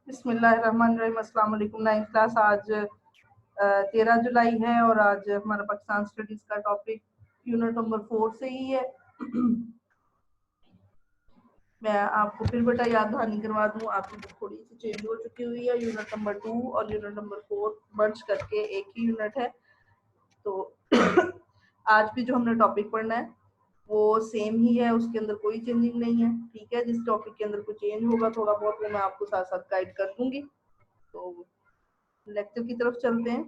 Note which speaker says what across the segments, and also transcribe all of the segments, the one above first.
Speaker 1: बिस्मिल्लाहिर्रहमानिर्रहीम। अस्सलाम वालेकुम। 9th class. आज 13 जुलाई है और आज हमारा पाकिस्तान स्टडीज का टॉपिक यूनिट नंबर 4 से ही है। मैं आपको फिर बेटा याद दहानी करवा दूं, आपकी बुक थोड़ी सी चेंज हो चुकी हुई है। यूनिट नंबर 2 और यूनिट नंबर 4 मर्ज करके एक ही यूनिट है। तो आज भी जो हमने टॉपिक पढ़ना है वो सेम ही है, उसके अंदर कोई चेंजिंग नहीं है। ठीक है, जिस टॉपिक के अंदर कोई चेंज होगा थोड़ा बहुत वो मैं आपको साथ साथ गाइड कर दूंगी। तो लेक्चर की तरफ चलते हैं।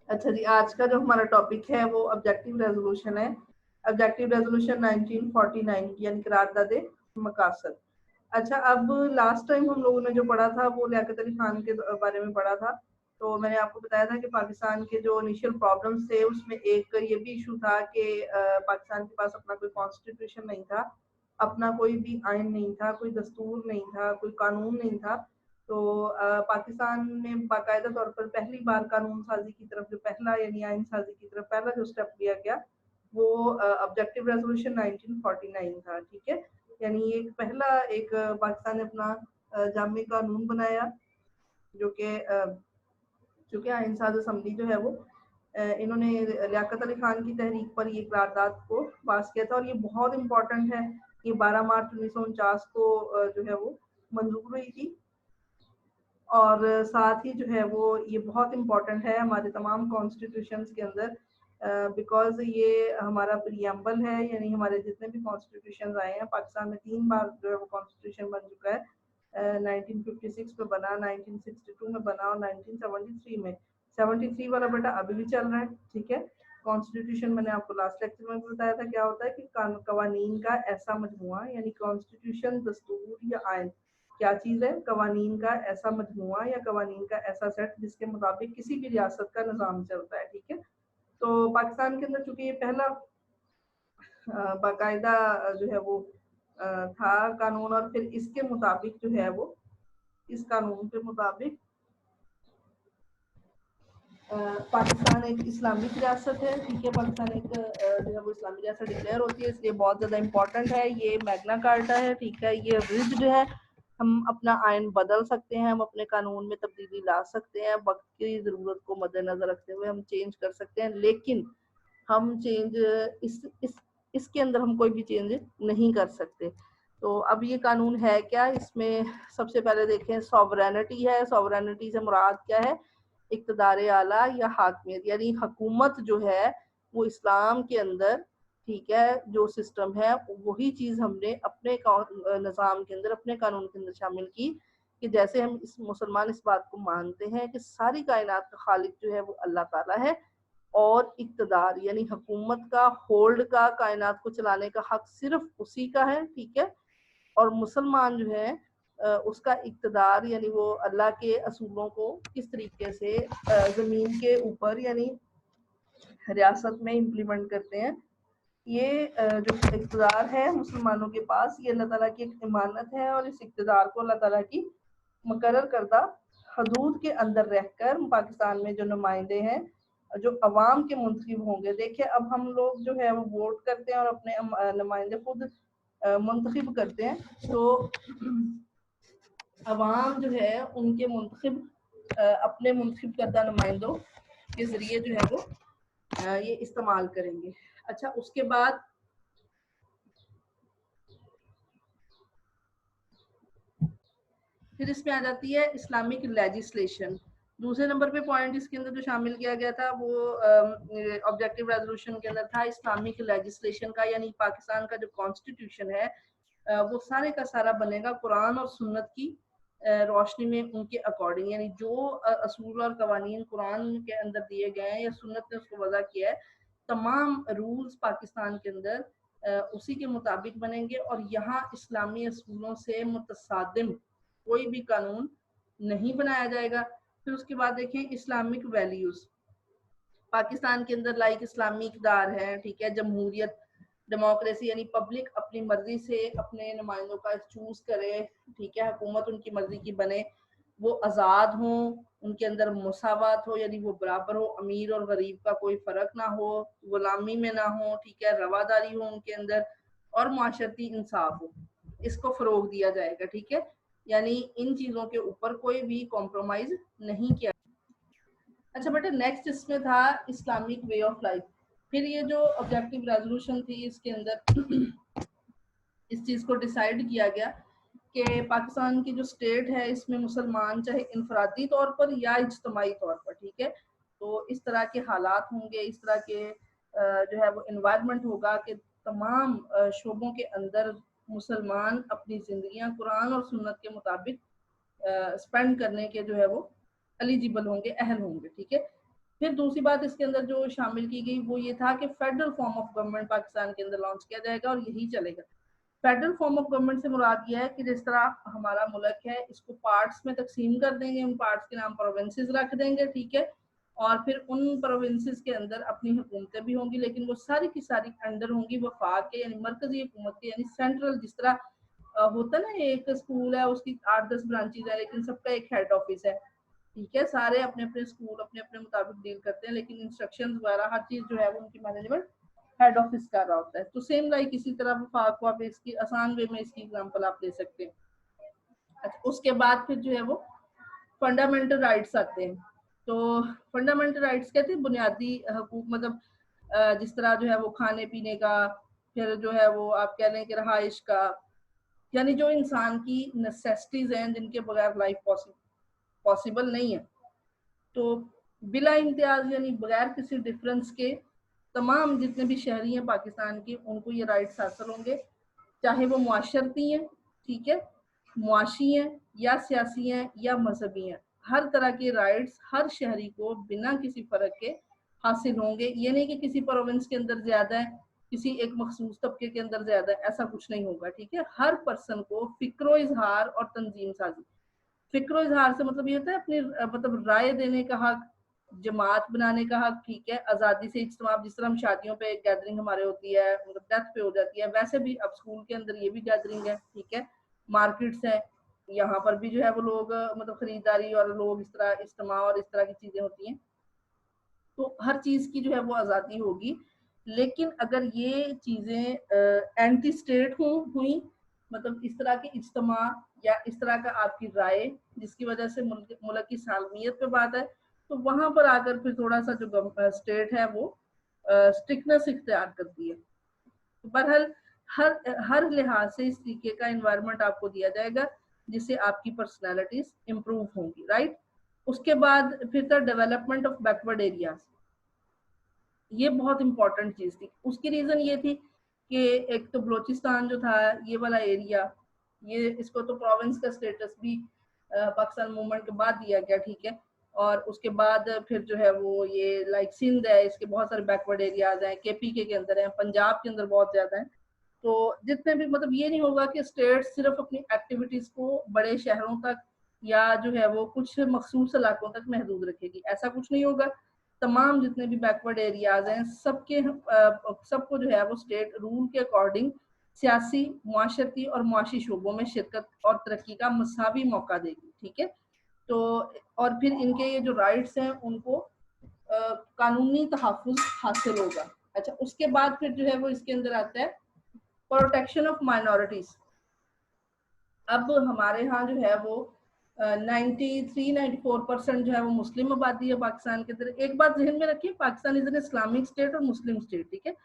Speaker 1: अच्छा जी, आज का जो हमारा टॉपिक है वो ऑब्जेक्टिव रेजोल्यूशन है। ऑब्जेक्टिव रेजोल्यूशन 1949 की, यानी करारदाद मकासद। अच्छा, अब लास्ट टाइम हम लोगों ने जो पढ़ा था वो लियाकत अली खान के बारे में पढ़ा था। तो मैंने आपको बताया था कि पाकिस्तान के जो इनिशियल प्रॉब्लम्स थे उसमें एक ये भी इशू था कि पाकिस्तान के पास अपना कोई कॉन्स्टिट्यूशन नहीं था, अपना कोई भी आइन नहीं था, कोई दस्तूर नहीं था, कोई कानून नहीं था। तो पाकिस्तान में बाकायदा तौर पर पहली बार कानून साजी की तरफ जो पहला यानी आइन साजी की तरफ पहला जो स्टेप लिया गया वो ऑब्जेक्टिव रेजोल्यूशन 1949 था। ठीक है, यानी ये पहला एक पाकिस्तान ने अपना जामी कानून बनाया जो कि आइन साज असम्बली जो है वो इन्होंने लियाकत अली खान की तहरीक पर ये करारदाद को पास किया था। और ये बहुत इम्पोर्टेंट है, ये 12 मार्च 1949 को जो है वो मंजूर हुई थी। और साथ ही जो है वो ये बहुत इम्पोर्टेंट है हमारे तमाम कॉन्स्टिट्यूशंस के अंदर, बिकॉज ये हमारा प्रीएम्बल है, यानी हमारे जितने भी कॉन्स्टिट्यूशन आए हैं पाकिस्तान में 3 बार जो है वो कॉन्स्टिट्यूशन बन चुका है। 1956 में बना, 1962 में बना और 1973 में। 73 वाला बेटा अभी भी चल रहा है। ठीक है, कॉन्स्टिट्यूशन मैंने आपको लास्ट लेक्चर में बताया था क्या होता है कि कवानीन का ऐसा मजमुआ, यानी कॉन्स्टिट्यूशन दस्तूर या आइन क्या चीज़ है, कवानीन का ऐसा मजमुआ या कवानीन का ऐसा सेट जिसके मुताबिक किसी भी रियासत का निज़ाम चलता है। ठीक है, तो पाकिस्तान के अंदर चूंकि ये पहला बाकायदा जो है वो था कानून, और फिर इसके मुताबिक जो है वो इस कानून के मुताबिक पाकिस्तान एक इस्लामिक रियासत है। ठीक है, पाकिस्तान एक जो है वो इस्लामिक रियासत डिक्लेयर होती है, इसलिए बहुत ज़्यादा इम्पोर्टेंट है। ये मैग्ना कार्टा है। ठीक है, ये रिज्ड है, हम अपना आइन बदल सकते हैं, हम अपने कानून में तब्दीली ला सकते हैं, वक्त की ज़रूरत को मद्देनज़र रखते हुए हम चेंज कर सकते हैं, लेकिन हम चेंज इसके अंदर हम कोई भी चेंज नहीं कर सकते। तो अब ये कानून है क्या, इसमें सबसे पहले देखें सॉवरेनिटी है। सॉवरेनिटी से मुराद क्या है, इक़्तिदार आला या हाकमियत, यानी हुकूमत जो है वो इस्लाम के अंदर, ठीक है, जो सिस्टम है वही चीज़ हमने अपने निज़ाम के अंदर, अपने कानून के अंदर शामिल की कि जैसे हम इस मुसलमान इस बात को मानते हैं कि सारी कायनात का खालिक जो है वो अल्लाह ताला है, और इक़्तिदार यानी हुकूमत का, होल्ड का, कायनात को चलाने का हक सिर्फ उसी का है। ठीक है, और मुसलमान जो है उसका इक़्तिदार यानी वो अल्लाह के असूलों को किस तरीके से ज़मीन के ऊपर यानी रियासत में इम्प्लीमेंट करते हैं, ये जो इक़्तिदार है मुसलमानों के पास, ये अल्लाह ताला की एक इमानत है, और इस इक़्तिदार को अल्लाह ताला की मुकर्रर करदा हदूद के अंदर रहकर पाकिस्तान में जो नुमाइंदे हैं, जो अवाम के मुंतखब होंगे। देखिए, अब हम लोग जो है वो वोट करते हैं और अपने नुमाइंदे खुद मुंतखब करते हैं, तो अवाम जो है उनके मुंतखब अपने मुंतखब करदा नुमाइंदों के ज़रिए जो है वो ये इस्तेमाल करेंगे। अच्छा, उसके बाद फिर इसमें आ जाती है इस्लामिक लेजिस्लेशन। दूसरे नंबर पे पॉइंट इसके अंदर जो शामिल किया गया था वो ऑब्जेक्टिव रेजोल्यूशन के अंदर था इस्लामिक लेजिस्लेशन का, यानी पाकिस्तान का जो कॉन्स्टिट्यूशन है वो सारे का सारा बनेगा कुरान और सुन्नत की रोशनी में उनके अकॉर्डिंग, यानी जो असूल और कवानीन कुरान के अंदर दिए गए हैं या सुन्नत ने उसको वज़ा किया है, तमाम रूल्स पाकिस्तान के अंदर उसी के मुताबिक बनेंगे और यहाँ इस्लामी असूलों से मुतसादिम कोई भी कानून नहीं बनाया जाएगा। फिर उसके बाद देखें इस्लामिक वैल्यूज पाकिस्तान के अंदर लाइक इस्लामी इक़दार है, ठीक है, जमहूरियत, डेमोक्रेसी, यानी पब्लिक अपनी मर्जी से अपने नुमाइंदों का चूज करे, ठीक है, हुकूमत उनकी मर्जी की बने, वो आज़ाद हों, उनके अंदर मुसावात हो, यानी वो बराबर हो, अमीर और गरीब का कोई फ़र्क ना हो, गुलामी में ना हो, ठीक है, रवादारी हो उनके अंदर, और माशरती इंसाफ हो, इसको फ़रोग दिया जाएगा, ठीक है, यानी इन चीज़ों के ऊपर कोई भी कॉम्प्रोमाइज़ नहीं किया। अच्छा बेटा, नेक्स्ट इसमें था इस्लामिक वे ऑफ लाइफ। फिर ये जो ऑब्जेक्टिव रेजोल्यूशन थी इसके अंदर इस चीज़ को डिसाइड किया गया कि पाकिस्तान की जो स्टेट है इसमें मुसलमान चाहे इंफरादी तौर पर या इज्तमाही तौर पर, ठीक है, तो इस तरह के हालात होंगे, इस तरह के जो है वो इन्वायरमेंट होगा कि तमाम शोबों के अंदर मुसलमान अपनी ज़िंदगियां कुरान और सुन्नत के मुताबिक स्पेंड करने के जो है वो एलिजिबल होंगे, अहल होंगे, ठीक है। फिर दूसरी बात इसके अंदर जो शामिल की गई वो ये था कि federal form of government Pakistan के अंदर लॉन्च किया जाएगा और यही चलेगा। फेडरल फॉर्म ऑफ गवर्नमेंट से मुराद ये है कि जिस तरह हमारा मुल्क है इसको पार्ट्स में तकसीम कर देंगे, उन पार्ट्स के नाम प्रोविंसेस रख देंगे, ठीक है, और फिर उन प्रोविंसेस के अंदर अपनी हुकूमतें भी होंगी, लेकिन वो सारी की सारी अंडर होंगी वफाक के, यानी मरकजी हुकूमत के, यानी सेंट्रल। जिस तरह होता ना एक स्कूल है उसकी 8-10 ब्रांचेज है लेकिन सबका एक हेड ऑफिस है, ठीक है, सारे अपने अपने स्कूल अपने अपने मुताबिक डील करते हैं, लेकिन इंस्ट्रक्शंस वगैरह हर चीज जो है वो उनकी मैनेजमेंट हेड ऑफिस कर रहा होता है। तो सेम लाइक इसी तरह वफाक को आप इसकी आसान वे में इसकी एग्जांपल आप दे सकते हैं। अच्छा, उसके बाद फिर जो है वो फंडामेंटल राइट्स आते हैं। तो फंडामेंटल राइट्स कहते हैं बुनियादी हकूक, मतलब जिस तरह जो है वो खाने पीने का, फिर जो है वो आप कह लें कि रहाइश का, यानी जो इंसान की नेसेसिटीज हैं जिनके बगैर लाइफ पॉसिबल नहीं है। तो बिला इम्तियाज यानी बगैर किसी डिफरेंस के तमाम जितने भी शहरी हैं पाकिस्तान की उनको ये राइट्स हासिल होंगे, चाहे वो मुआशरती हैं, ठीक है, मुआशी हैं या सियासी हैं या मजहबी हैं, हर तरह के राइट्स हर शहरी को बिना किसी फर्क के हासिल होंगे। ये नहीं कि किसी प्रोविंस के अंदर ज्यादा है, किसी एक मखसूस तबके के अंदर ज्यादा है, ऐसा कुछ नहीं होगा, ठीक है। हर पर्सन को फिक्रो इजहार और तंजीम साजी, फिक्रो इजहार से मतलब ये होता है अपनी मतलब राय देने का हक, जमात बनाने का हक, ठीक है, आज़ादी से इज्तिमा, जिस तरह हम शादियों पे गैदरिंग हमारे होती है, मतलब डेथ पे हो जाती है, वैसे भी अब स्कूल के अंदर ये भी गैदरिंग है, ठीक है, मार्केट्स है, यहाँ पर भी जो है वो लोग मतलब खरीदारी और लोग इस तरह इज्तिमा और इस तरह की चीजें होती हैं। तो हर चीज की जो है वो आज़ादी होगी, लेकिन अगर ये चीजें एंटी स्टेट हुई, मतलब इस तरह के इज्तिमा या इस तरह का आपकी राय जिसकी वजह से मुल्क की सालमियत पे बात है, तो वहां पर आकर फिर थोड़ा सा जो स्टेट है वो स्ट्रिक्टनेस इख्तियार करती है। तो बहरहाल हर हर लिहाज से इस तरीके का इन्वायरमेंट आपको दिया जाएगा जिससे आपकी पर्सनैलिटीज इंप्रूव होंगी, राइट। उसके बाद फिर था डेवलपमेंट ऑफ बैकवर्ड एरियाज। ये बहुत इंपॉर्टेंट चीज थी। उसकी रीजन ये थी कि एक तो बलोचिस्तान जो था ये वाला एरिया, ये इसको तो प्रोविंस का स्टेटस भी पाकिस्तान मूवमेंट के बाद दिया गया, ठीक है, और उसके बाद फिर जो है वो ये लाइक सिंध है, इसके बहुत सारे बैकवर्ड एरियाज हैं, केपीके के अंदर हैं, पंजाब के अंदर बहुत ज्यादा हैं। तो जितने भी मतलब ये नहीं होगा कि स्टेट सिर्फ अपनी एक्टिविटीज को बड़े शहरों तक या जो है वो कुछ मखसूस इलाकों तक महदूद रखेगी, ऐसा कुछ नहीं होगा। तमाम जितने भी बैकवर्ड एरियाज हैं सबके सबको जो है वो स्टेट रूल के अकॉर्डिंग सियासी, मुआशरती और मुआशी शोबों में शिरकत और तरक्की का मसावी मौका देगी, ठीक है। तो और फिर इनके ये जो राइट्स हैं उनको कानूनी तहफ़्फ़ुज़ हासिल होगा। अच्छा, उसके बाद फिर जो है वो इसके अंदर आता है प्रोटेक्शन ऑफ माइनॉरिटीज। अब हमारे यहाँ जो है वो 93-94% जो है वो मुस्लिम आबादी है पाकिस्तान के अंदर। एक बात जहन में रखिए, Pakistan is an Islamic state और मुस्लिम स्टेट, ठीक है।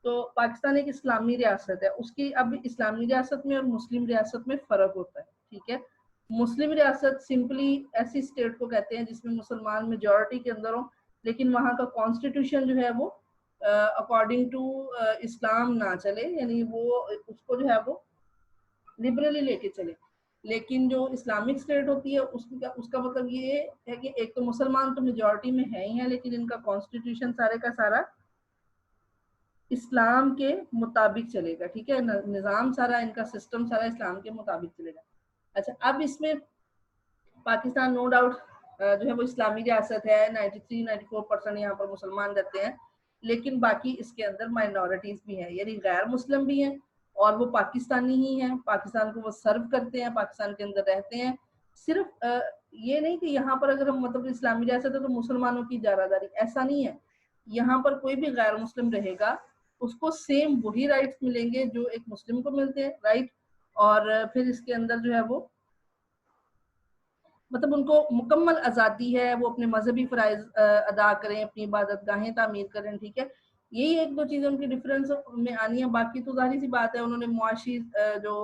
Speaker 1: तो पाकिस्तान एक इस्लामी रियासत है, उसकी अब इस्लामी रियासत में और मुस्लिम रियासत में फर्क होता है, ठीक है। मुस्लिम रियासत सिंपली ऐसी स्टेट को कहते हैं जिसमें मुसलमान मेजॉरिटी के अंदर हो, लेकिन वहाँ का कॉन्स्टिट्यूशन जो है वो अकॉर्डिंग टू इस्लाम ना चले, यानी वो उसको जो है वो लिबरली लेके चले। لیکن جو اسلامک اسٹیٹ ہوتی ہے اس کا مطلب یہ ہے کہ ایک تو مسلمان تو میجورٹی میں ہے ہی ہیں، لیکن ان کا کانسٹیٹیوشن سارے کا سارا اسلام کے مطابق چلے گا، ٹھیک ہے، نظام سارا ان کا سسٹم سارا اسلام کے مطابق چلے گا۔ اچھا، اب اس میں پاکستان نو ڈاؤٹ جو ہے وہ اسلامی ریاست ہے، 93-94% یہاں پر مسلمان رہتے ہیں، لیکن باقی اس کے اندر مائنورٹیز بھی ہیں، یعنی غیر مسلم بھی ہیں اور وہ پاکستانی ہی ہیں، پاکستان کو وہ سرو کرتے ہیں، پاکستان کے اندر رہتے ہیں۔ صرف یہ نہیں کہ یہاں پر اگر ہم مطلب اسلامی ریاست ہے تو مسلمانوں کی اجارہ داری، ایسا نہیں ہے، یہاں پر کوئی بھی غیر مسلم رہے گا اس کو سیم وہی رائٹس ملیں گے جو ایک مسلم کو ملتے ہیں، رائٹ، اور پھر اس کے اندر جو ہے وہ مطلب ان کو مکمل آزادی ہے، وہ اپنے مذہبی فرائض ادا کریں، اپنی عبادت گاہیں تعمیر کریں، ٹھیک ہے۔ یہی ایک دو چیزیں ان کی ڈفرینس میں آنی ہیں، باقی تو ظاہر سی بات ہے انہوں نے معاشی جو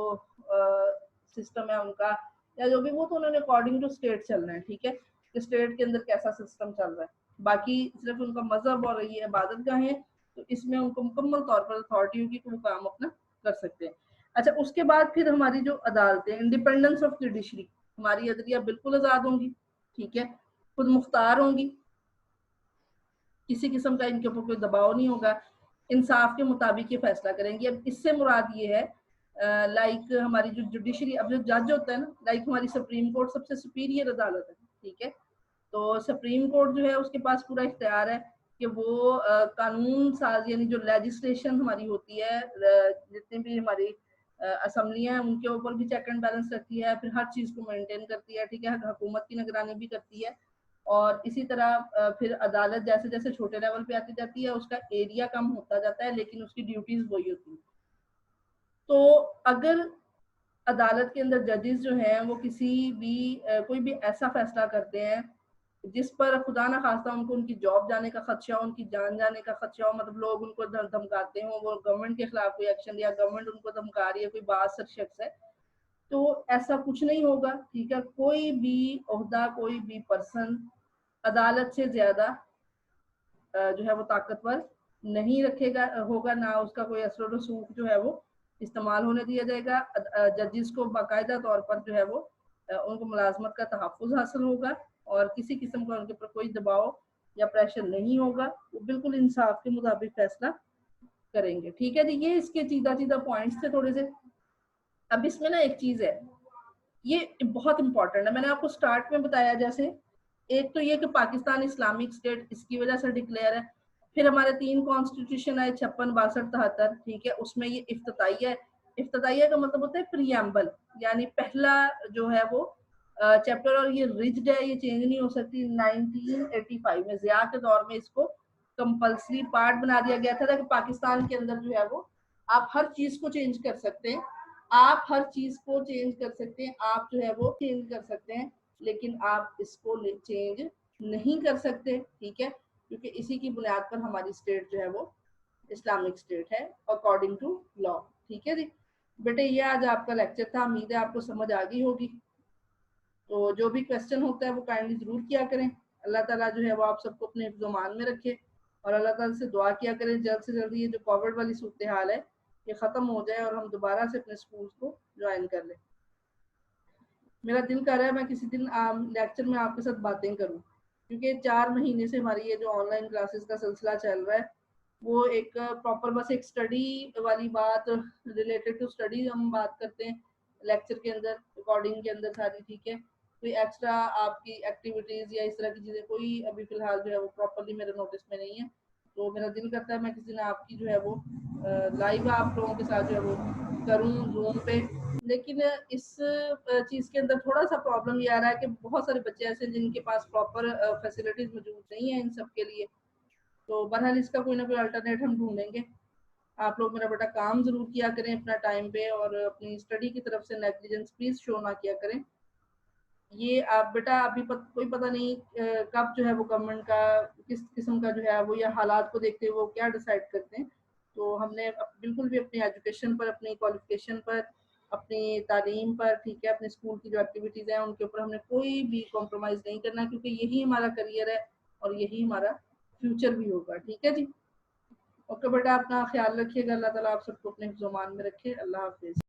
Speaker 1: سسٹم ہے ان کا یا جو بھی، وہ تو انہوں نے اکارڈنگ ٹو اسٹیٹ چلنا ہے، ٹھیک ہے، کہ اسٹیٹ کے اندر کیسا سسٹم چل رہا ہے، باقی صرف ان کا مذہب اور یہ عبادت گاہیں تو اس میں ان کو مکمل طور پر اتھارٹی ہوگی کہ وہ کام اپنا کر سکتے ہیں۔ اچھا، اس کے بعد پھر ہماری جو عدالتیں، انڈیپینڈنس آف جوڈیشری، ہماری عدلیہ بالکل آزاد ہوں گی، ٹھیک ہے، خود مختار ہوں گی، کسی قسم کا ان کے اوپر کوئی دباؤ نہیں ہوگا، انصاف کے مطابق یہ فیصلہ کریں گے۔ اب اس سے مراد یہ ہے لائک ہماری جو جوڈیشری، اب جو جج ہوتا ہے نا، لائک ہماری سپریم کورٹ سب سے سپیریئر عدالت ہے، ٹھیک ہے، تو سپریم کورٹ جو ہے اس کے پاس پورا اختیار ہے کہ وہ قانون ساز، یعنی جو لیجسلیشن ہماری ہوتی ہے، جتنی بھی ہماری اسمبلیاں ہیں ان کے اوپر بھی چیک اینڈ بیلنس رکھتی ہے، پھر ہر چیز کو مینٹین کرتی ہے، ٹھیک ہے، حکومت کی نگرانی بھی کرتی ہے، اور اسی طرح پھر عدالت جیسے جیسے چھوٹے لیول پہ آتی جاتی ہے اس کا ایریا کم ہوتا جاتا ہے، لیکن اس کی ڈیوٹیز وہی ہوتی ہیں۔ تو اگر عدالت کے اندر ججز جو ہیں وہ کسی بھی کوئی بھی ایسا فیصلہ کرتے ہیں جس پر خدا نہ خواستہ ان کو ان کی جاب جانے کا خدشہ ہو، ان کی جان جانے کا خدشہ ہو، مطلب لوگ ان کو دھمکاتے ہوں، وہ گورنمنٹ کے خلاف کوئی ایکشن لیا، گورنمنٹ ان کو دھمکا رہی ہے، کوئی بااثر شخص ہے، تو ایسا کچھ نہیں ہوگا، ٹھیک ہے، کوئی بھی عہدہ، کوئی بھی پرسن عدالت سے زیادہ جو ہے وہ طاقتور نہیں رکھے گا ہوگا، نہ اس کا کوئی اثر و رسوخ جو ہے وہ استعمال ہونے دیا جائے گا۔ ججز کو باقاعدہ طور پر جو ہے وہ ان کو ملازمت کا تحفظ حاصل ہوگا اور کسی قسم کا ان کے اوپر کوئی دباؤ یا پریشر نہیں ہوگا، وہ بالکل انصاف کے مطابق فیصلہ کریں گے، ٹھیک ہے جی۔ یہ اس کے چیدہ چیدہ پوائنٹس تھے تھوڑے سے۔ اب اس میں نا ایک چیز ہے، یہ بہت امپورٹنٹ ہے، میں نے آپ کو سٹارٹ میں بتایا جیسے ایک تو یہ کہ پاکستان اسلامک اسٹیٹ اس کی وجہ سے ڈکلیئر ہے، پھر ہمارے 3 کانسٹیٹیوشن ہے، 56، 62، 73، ٹھیک ہے، اس میں یہ افتتاحیہ ہے۔ افتتاحیہ کا مطلب ہوتا ہے پریامبل، یعنی پہلا جو ہے وہ چیپٹر، اور یہ رجڈ ہے، یہ چینج نہیں ہو سکتی۔ 1985 میں ضیاء کے دور میں اس کو کمپلسری پارٹ بنا دیا گیا تھا کہ پاکستان کے اندر جو ہے وہ آپ ہر چیز کو چینج کر سکتے ہیں، آپ ہر چیز کو چینج کر سکتے ہیں، آپ جو ہے وہ چینج کر سکتے ہیں، لیکن آپ اس کو چینج نہیں کر سکتے، ٹھیک ہے، کیونکہ اسی کی بنیاد پر ہماری اسٹیٹ جو ہے وہ اسلامک اسٹیٹ ہے اکارڈنگ ٹو لا، ٹھیک ہے جی۔ بیٹے یہ آج آپ کا لیکچر تھا، امید ہے آپ کو سمجھ آ گئی ہوگی، تو جو بھی کویسچن ہوتا ہے وہ کائنڈلی ضرور کیا کریں۔ اللہ تعالیٰ جو ہے وہ آپ سب کو اپنے حفظ و امان میں رکھے، اور اللہ تعالیٰ سے دعا کیا کریں جلد سے جلد یہ جو کووڈ والی صورتحال ہے یہ ختم ہو جائے اور ہم دوبارہ سے اپنے اسکولس کو جوائن کر لیں۔ میرا دل کر رہا ہے میں کسی دن لیکچر میں آپ کے ساتھ باتیں کروں، کیونکہ 4 مہینے سے ہماری یہ جو آن لائن کلاسز کا سلسلہ چل رہا ہے وہ ایک پراپر بس ایک اسٹڈی والی بات ریلیٹڈ ٹو اسٹڈی ہم بات کرتے ہیں لیکچر کے اندر، ریکارڈنگ کے اندر ساری، ٹھیک ہے، کوئی ایکسٹرا آپ کی ایکٹیویٹیز یا اس طرح کی چیزیں کوئی ابھی فی الحال جو ہے وہ پراپرلی میرے نوٹس میں نہیں ہے۔ تو میرا دل کرتا ہے میں کسی دن آپ کی جو ہے وہ لائیو آپ لوگوں کے ساتھ جو ہے وہ کروں زوم پہ، لیکن اس چیز کے اندر تھوڑا سا پرابلم یہ آ رہا ہے کہ بہت سارے بچے ایسے جن کے پاس پراپر فیسلٹیز موجود نہیں ہیں ان سب کے لیے، تو بہرحال اس کا کوئی نہ کوئی الٹرنیٹ ہم ڈھونڈیں گے۔ آپ لوگ میرا بیٹا کام ضرور کیا کریں اپنا ٹائم پہ، اور اپنی اسٹڈی کی طرف سے نیگلیجنس پلیز شو نہ کیا کریں۔ یہ آپ بیٹا ابھی کوئی پتہ نہیں کب جو ہے وہ گورنمنٹ کا کس قسم کا جو ہے وہ یا حالات کو دیکھتے ہوئے وہ کیا ڈیسائیڈ کرتے ہیں، تو ہم نے بالکل بھی اپنی ایجوکیشن پر، اپنی کوالیفکیشن پر، اپنی تعلیم پر، ٹھیک ہے، اپنے اسکول کی جو ایکٹیویٹیز ہیں ان کے اوپر ہم نے کوئی بھی کمپرومائز نہیں کرنا، کیونکہ یہی ہمارا کریئر ہے اور یہی ہمارا فیوچر بھی ہوگا، ٹھیک ہے جی۔ اوکے بیٹا، اپنا خیال رکھیے گا، اللہ تعالیٰ آپ سب کو اپنے حفظ و امان میں رکھے، اللہ حافظ۔